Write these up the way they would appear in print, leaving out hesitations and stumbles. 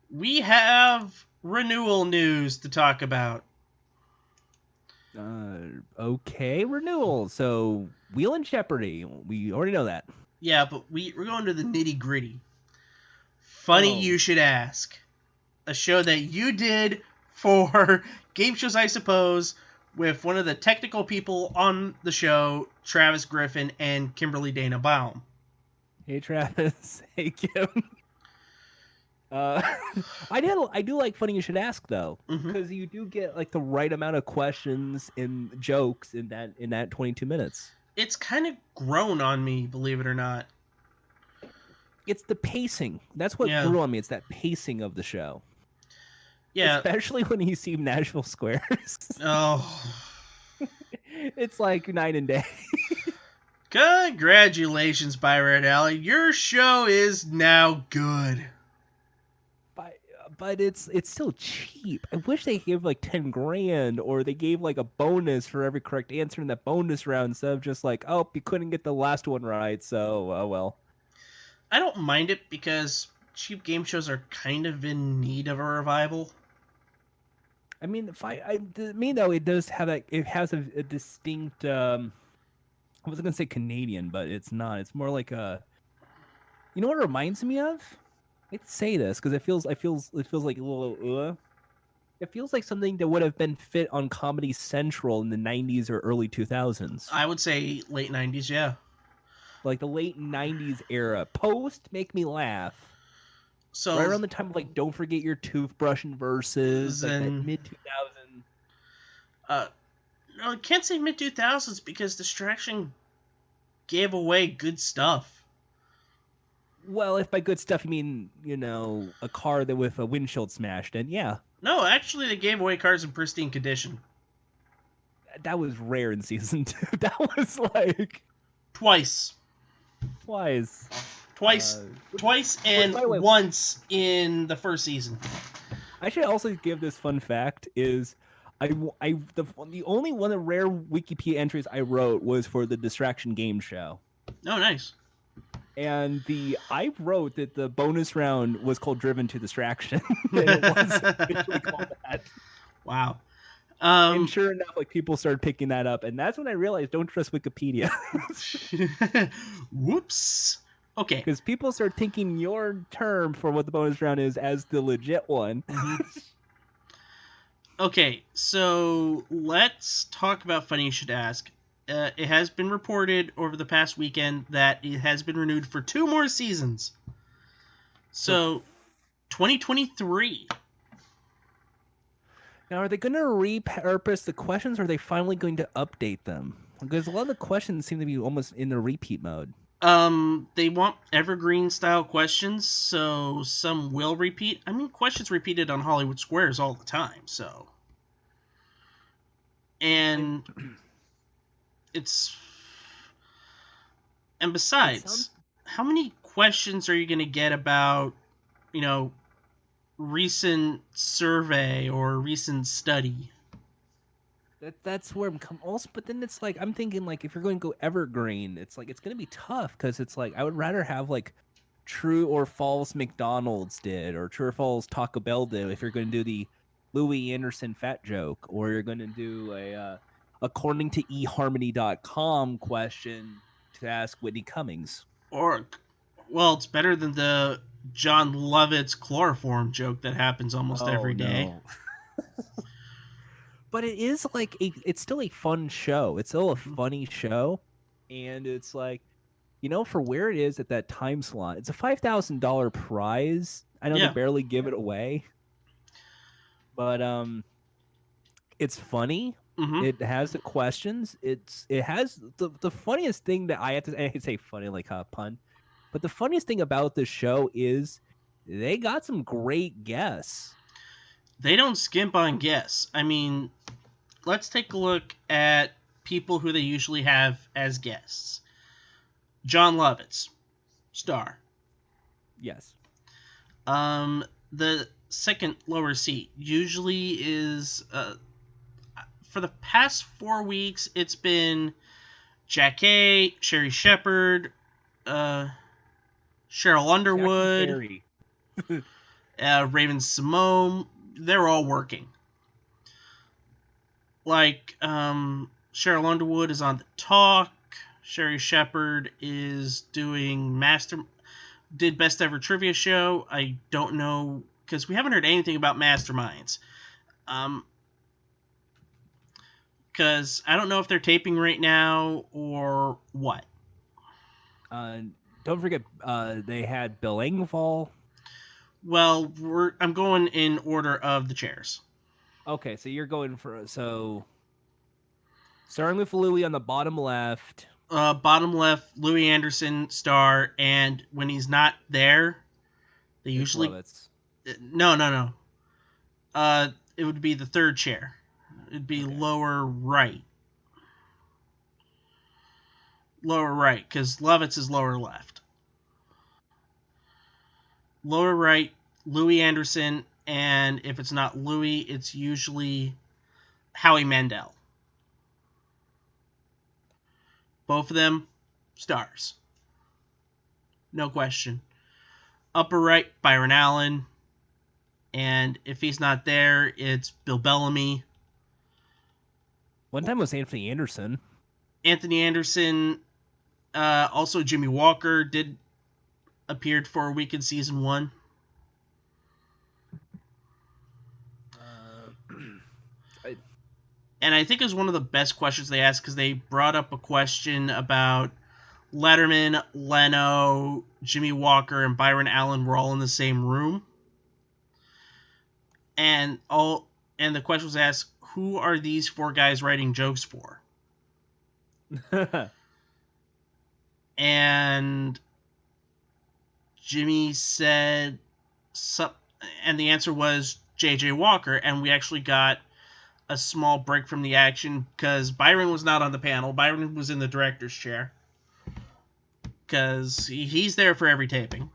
We have renewal news to talk about. Okay, Renewals. So, Wheel and Jeopardy. We already know that. Yeah, but we're going to the nitty gritty. Funny Oh. you should ask. A show that you did for game shows, I suppose, with one of the technical people on the show, Travis Griffin and Kimberly Dana Baum. Hey, Travis. Hey, Kim. Uh, I do like Funny You Should Ask though, Mm-hmm. because you do get like the right amount of questions and jokes in that 22 minutes. It's kind of grown on me, believe it or not. It's the pacing. That's what Yeah. grew on me. It's that pacing of the show, Yeah. especially when you see Nashville Squares. Oh. It's like night and day. Congratulations, Byron Alley. Your show is now good. But it's still cheap. I wish they gave like 10 grand, or they gave like a bonus for every correct answer in that bonus round, instead of just like, oh, you couldn't get the last one right, so oh well. I don't mind it because cheap game shows are kind of in need of a revival. I mean, to me though, it does have that. It has a distinct. I wasn't gonna say Canadian, but it's not. It's more like a. You know what it reminds me of? I hate to say this because it feels like a little. It feels like something that would have been fit on Comedy Central in the 90s or early 2000s. I would say late 90s, yeah. Like the late 90s era. Post Make Me Laugh. So, Right around the time of like Don't Forget Your Toothbrush and Versus, like that mid 2000. no, I can't say mid 2000s because Distraction gave away good stuff. Well, if by good stuff you mean, a car that with a windshield smashed in, yeah. No, actually, they gave away cars in pristine condition. That was rare in season 2. That was like Twice. twice. Twice and once in the first season. I should also give this fun fact is the only one of the rare Wikipedia entries I wrote was for the Distraction game show. Oh, nice. And I wrote that the bonus round was called Driven to Distraction. And it was officially called that. Wow. And sure enough, like people started picking that up, and that's when I realized don't trust Wikipedia. Whoops. Okay. Because people start thinking your term for what the bonus round is as the legit one. Okay, so let's talk about Funny You Should Ask. It has been reported over the past weekend that it has been renewed for 2 more seasons. So, 2023. Now, are they going to repurpose the questions, or are they finally going to update them? Because a lot of the questions seem to be almost in the repeat mode. They want evergreen style questions, so some will repeat. I mean, questions repeated on Hollywood Squares all the time, so. And and besides, how many questions are you going to get about, recent survey or recent study? That's where I'm coming. Also, but then it's like I'm thinking like if you're going to go evergreen, it's like it's going to be tough because it's like I would rather have like true or false McDonald's did or true or false Taco Bell did if you're going to do the Louis Anderson fat joke, or you're going to do a according to eharmony.com question to ask Whitney Cummings. Or, well, it's better than the John Lovitz chloroform joke that happens almost every day. No. But it is like it's still a fun show. It's still a funny show, and it's like, for where it is at that time slot, it's a $5,000 prize. I know they barely give it away, but it's funny. Mm-hmm. It has the questions. It has the funniest thing that I can say funny like a pun, but the funniest thing about this show is they got some great guests. They don't skimp on guests. I mean, let's take a look at people who they usually have as guests. John Lovitz, star. Yes. The second lower seat usually is for the past 4 weeks, it's been Jack A, Sherry Shepherd, Cheryl Underwood. Raven Simone, they're all working. Like, Cheryl Underwood is on The Talk. Sherry Shepard is doing did Best Ever Trivia Show. I don't know, because we haven't heard anything about Masterminds. Because I don't know if they're taping right now or what. Don't forget, they had Bill Engvall. Well, I'm going in order of the chairs. Okay, so you're going starting with Louis on the bottom left. Bottom left, Louis Anderson, star, and when he's not there, they usually... Lovitz. No. It would be the third chair. It'd be lower right. Lower right, because Lovitz is lower left. Lower right, Louis Anderson, and if it's not Louis, it's usually Howie Mandel. Both of them, stars. No question. Upper right, Byron Allen. And if he's not there, it's Bill Bellamy. One time was Anthony Anderson. Anthony Anderson. Also, Jimmy Walker appeared for a week in season 1. And I think it was one of the best questions they asked, because they brought up a question about Letterman, Leno, Jimmy Walker, and Byron Allen were all in the same room. And the question was asked, who are these 4 guys writing jokes for? And Jimmy said, and the answer was J.J. Walker, and we actually got a small break from the action because Byron was not on the panel. Byron was in the director's chair because he's there for every taping.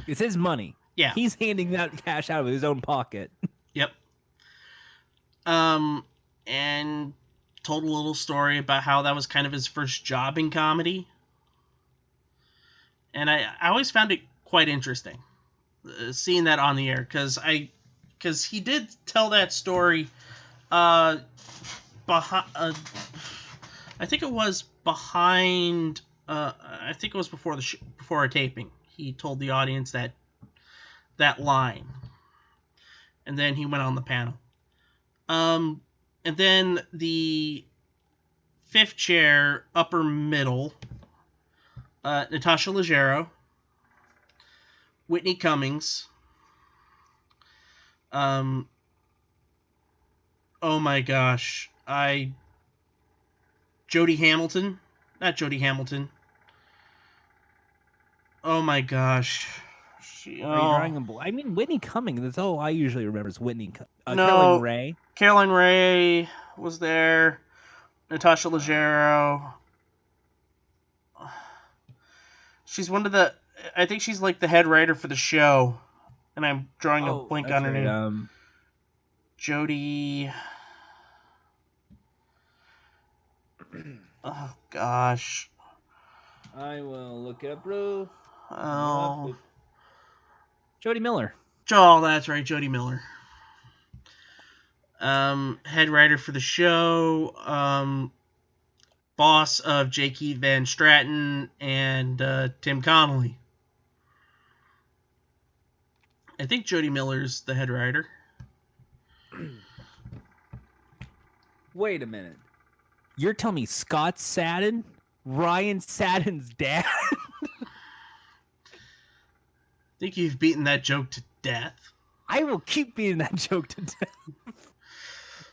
It's his money. Yeah. He's handing that cash out of his own pocket. Yep. And told a little story about how that was kind of his first job in comedy. And I always found it quite interesting seeing that on the air, because he did tell that story I think it was behind I think it was before a taping. He told the audience that line, and then he went on the panel. And then the 5th chair, upper middle, Natasha Leggero, Whitney Cummings, oh my gosh, Jody Hamilton, not Jody Hamilton. Oh my gosh. Are you drawing a I mean, Whitney Cummings. That's all I usually remember is Whitney. No, Caroline Ray. Caroline Ray was there. Natasha Leggero. She's one of the... I think she's like the head writer for the show. And I'm drawing a blank on her name. Jody... Oh, gosh. I will look it up, bro. Oh. Jody Miller. Oh, that's right, Jody Miller. Head writer for the show. Boss of J. Keith Van Stratton and Tim Connolly. I think Jody Miller's the head writer. Wait a minute. You're telling me Scott Sadden? Ryan Sadden's dad? I think you've beaten that joke to death. I will keep beating that joke to death.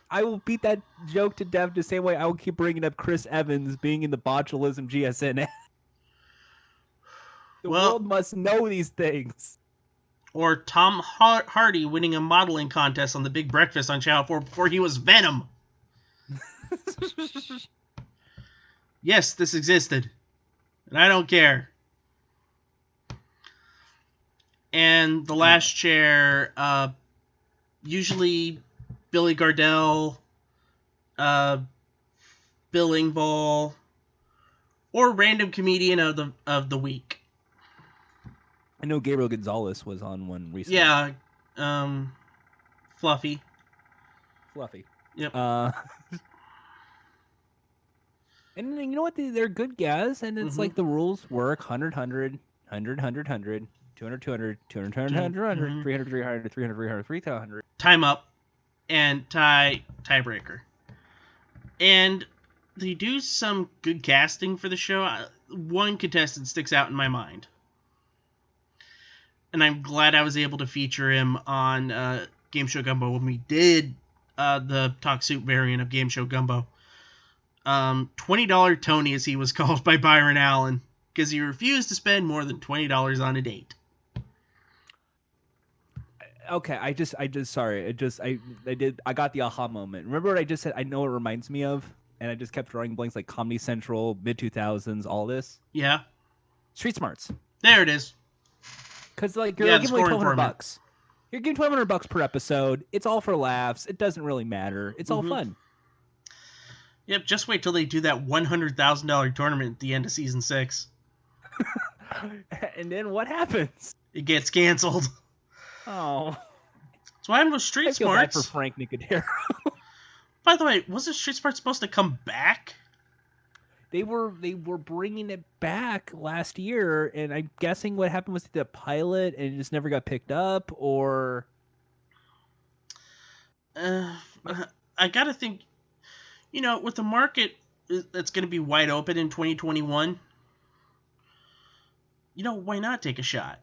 I will beat that joke to death the same way I will keep bringing up Chris Evans being in the botulism GSN. The world must know these things. Or Tom Hardy winning a modeling contest on The Big Breakfast on Channel 4 before he was Venom. Yes, this existed. And I don't care. And the last chair, usually Billy Gardell, Bill Engvall, or random comedian of the week. I know Gabriel Gonzalez was on one recently. Yeah, Fluffy. Yep. Yep. And you know what? They're good guys, and it's like the rules work: 100, 100, 100, 100, 100, 200, 200, 200, 200, 100, 300, 300, 300, 300, 300. Time up, and tiebreaker. And they do some good casting for the show. One contestant sticks out in my mind. And I'm glad I was able to feature him on Game Show Gumbo when we did the Talk Soup variant of Game Show Gumbo. $20 Tony, as he was called by Byron Allen, because he refused to spend more than $20 on a date. Okay, I got the aha moment. Remember what I just said? I know it reminds me of, and I just kept drawing blanks like Comedy Central, mid 2000s, all this. Yeah. Street Smarts. There it is. Because like you're giving away $1,200. You're giving $1,200 per episode. It's all for laughs. It doesn't really matter. It's all fun. Yep, just wait till they do that $100,000 tournament at the end of season 6. And then what happens? It gets canceled. Oh. That's why I'm with Street Smarts. I feel bad for Frank Nicodero. By the way, wasn't Street Smarts supposed to come back? They were bringing it back last year, and I'm guessing what happened was the pilot and it just never got picked up, or... I gotta think... You know, with the market that's going to be wide open in 2021, you know, why not take a shot?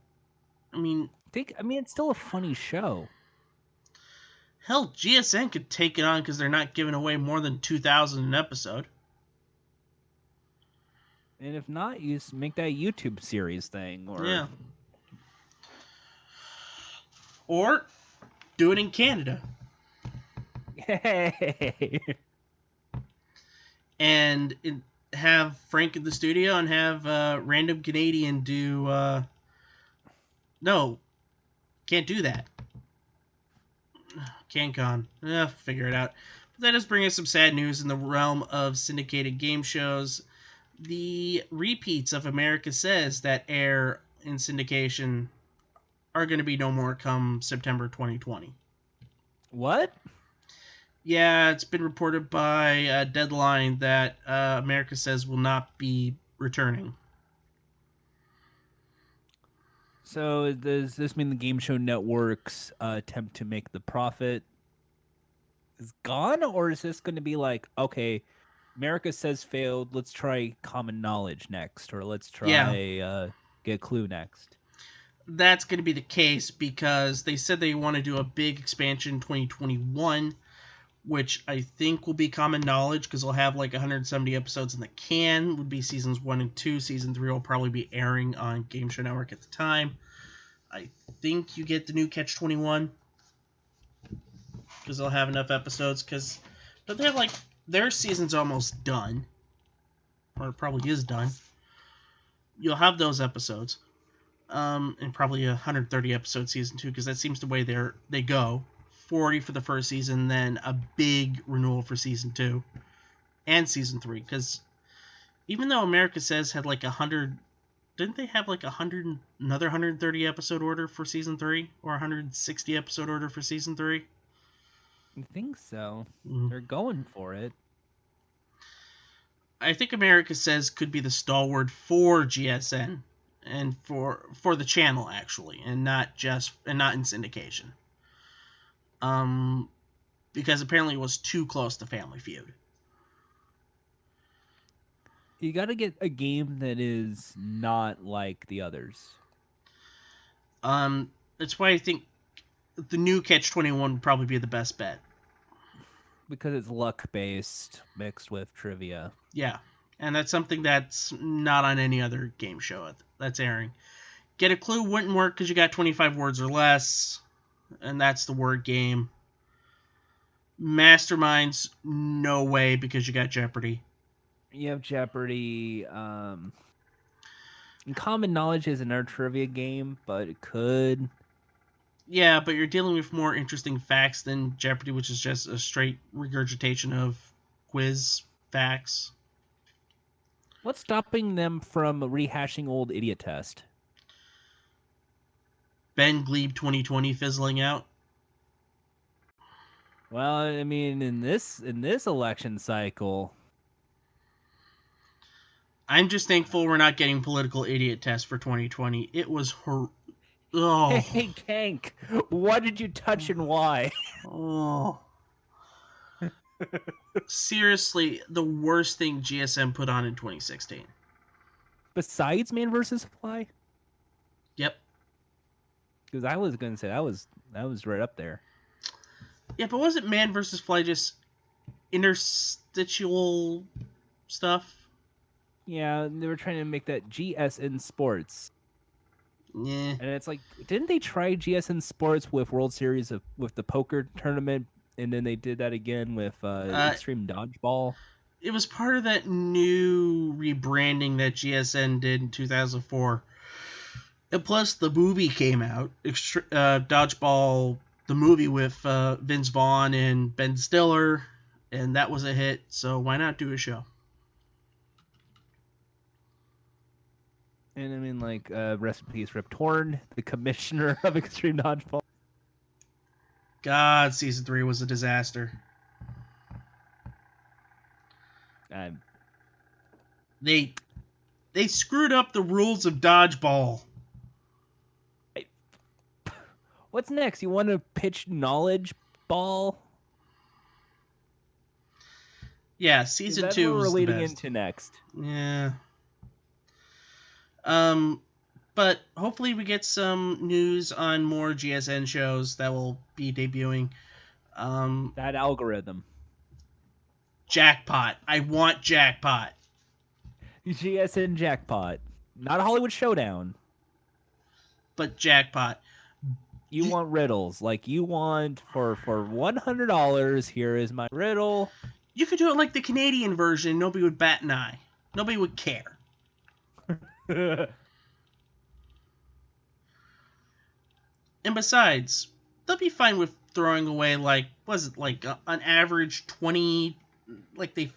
I mean, it's still a funny show. Hell, GSN could take it on because they're not giving away more than $2,000 an episode. And if not, you just make that YouTube series thing, or yeah, or do it in Canada. Hey. And have Frank in the studio and have random Canadian do... No, can't do that. CanCon. Figure it out. But that does bring us some sad news in the realm of syndicated game shows. The repeats of America Says that air in syndication are going to be no more come September 2020. What? Yeah, it's been reported by Deadline that America Says will not be returning. So does this mean the game show network's attempt to make the profit is gone? Or is this going to be like, okay, America Says failed, let's try Common Knowledge next, or let's try Get Clue next? That's going to be the case because they said they want to do a big expansion in 2021, which I think will be Common Knowledge because they'll have like 170 episodes in the can, would be seasons 1 and 2. Season 3 will probably be airing on Game Show Network at the time. I think you get the new Catch 21 because they'll have enough episodes but they're like, their season's almost done, or it probably is done. You'll have those episodes, and probably 130 episode season 2 because that seems the way they go. 40 for the first season, then a big renewal for season 2 and season 3. Because even though America Says had like 100, didn't they have like another 130 episode order for season 3 or 160 episode order for season 3? I think so. They're going for it. I think America Says could be the stalwart for GSN and for the channel actually, and not in syndication. Because apparently it was too close to Family Feud. You got to get a game that is not like the others. That's why I think the new Catch 21 would probably be the best bet. Because it's luck-based mixed with trivia. Yeah, and that's something that's not on any other game show that's airing. Get a Clue wouldn't work because you got 25 words or less, and that's the word game. Masterminds, no way, because you got Jeopardy. You have Jeopardy. And Common Knowledge is another trivia game, but it could. Yeah, but you're dealing with more interesting facts than Jeopardy, which is just a straight regurgitation of quiz facts. What's stopping them from rehashing old Idiot Test? Ben Glebe 2020 fizzling out. Well, I mean, in this election cycle, I'm just thankful we're not getting political idiot tests for 2020. It was Hey, Kank, what did you touch and why? Oh. Seriously, the worst thing GSM put on in 2016. Besides Man vs. Fly? Yep. Because I was going to say that was right up there. Yeah, but wasn't Man vs. Fly just interstitial stuff? Yeah, they were trying to make that GSN Sports. Yeah. And it's like, didn't they try GSN Sports with World Series with the poker tournament, and then they did that again with Extreme Dodgeball? It was part of that new rebranding that GSN did in 2004. And plus, the movie came out, Dodgeball, the movie with Vince Vaughn and Ben Stiller, and that was a hit, so why not do a show? And I mean, like, rest in peace, Rip Torn, the commissioner of Extreme Dodgeball. God, season 3 was a disaster. They screwed up the rules of Dodgeball. What's next? You want to pitch Knowledge Ball? Yeah, season 2 was what we're leading the best. into next. Yeah. But hopefully we get some news on more GSN shows that will be debuting. That algorithm. Jackpot. I want Jackpot. GSN Jackpot. Not a Hollywood Showdown. But Jackpot. You want riddles. Like, you want, for $100, here is my riddle. You could do it like the Canadian version. Nobody would bat an eye. Nobody would care. And besides, they'll be fine with throwing away, like, was it like an average 20, like the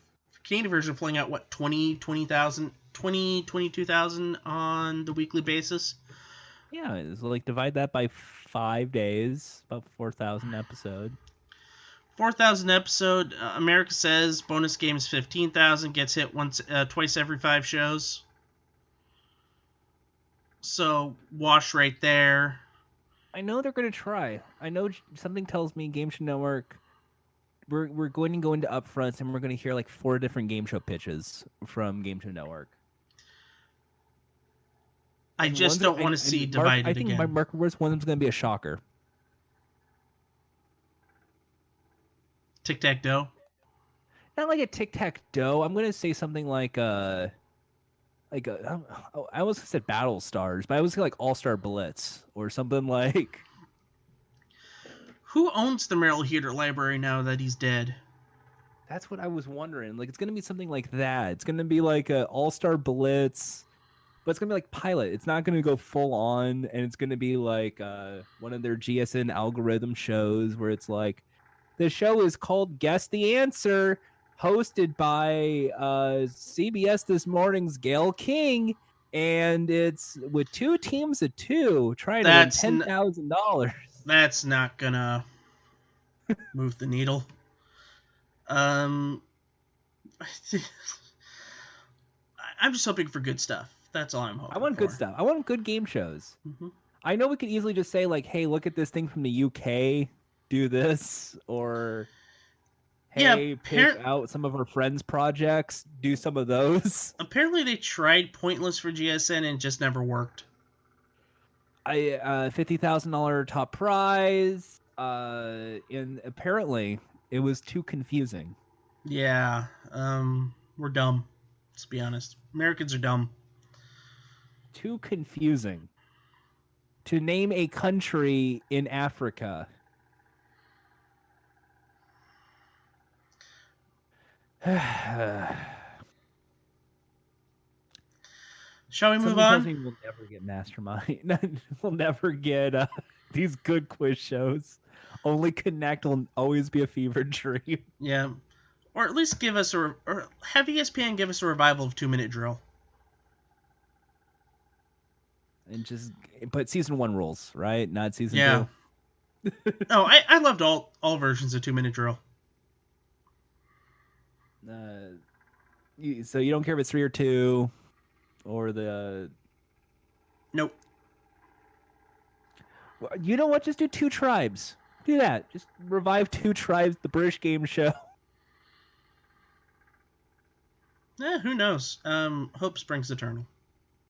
Canadian version pulling out, what, 22,000 on the weekly basis? Yeah, so like divide that by 5 days, about 4,000 episode. 4,000 episode. America Says bonus games 15,000, gets hit twice every 5 shows. So wash right there. I know they're gonna try. I know something tells me Game Show Network. We're going to go into upfronts and we're going to hear like 4 different game show pitches from Game Show Network. I just don't want to see divided again. I think my mark words, one of them's going to be a shocker. Tic-tac-toe? Not like a tic-tac-toe. I'm going to say something like I almost said Battle Stars, but I was like All-Star Blitz or something like. Who owns the Merrill Heater Library now that he's dead? That's what I was wondering. Like, it's going to be something like that. It's going to be like a All-Star Blitz, but it's going to be like pilot. It's not going to go full on, and it's going to be like one of their GSN algorithm shows where it's like, the show is called Guess the Answer, hosted by CBS This Morning's Gail King, and it's with 2 teams of 2 trying to win $10,000. That's not gonna move the needle. I'm just hoping for good stuff. That's all I'm hoping for. I want good stuff. I want good game shows. Mm-hmm. I know we could easily just say, like, hey, look at this thing from the UK, do this, or hey, pick out some of our friends' projects, do some of those. Apparently they tried Pointless for GSN and it just never worked. $50,000 top prize, and apparently it was too confusing. Yeah, we're dumb. Let's be honest. Americans are dumb. Too confusing. To name a country in Africa. Shall we move on? We'll never get Mastermind. We'll never get these good quiz shows. Only Connect will always be a fever dream. Yeah. Or at least give us or have ESPN give us a revival of 2 Minute Drill. and just but season 1 rules, right? Not season Yeah. 2. Oh, I loved all versions of 2-minute drill. So you don't care if it's 3 or 2, or the. Nope. You know what? Just do 2 tribes. Do that. Just revive 2 tribes. The British game show. Who knows? Hope springs eternal.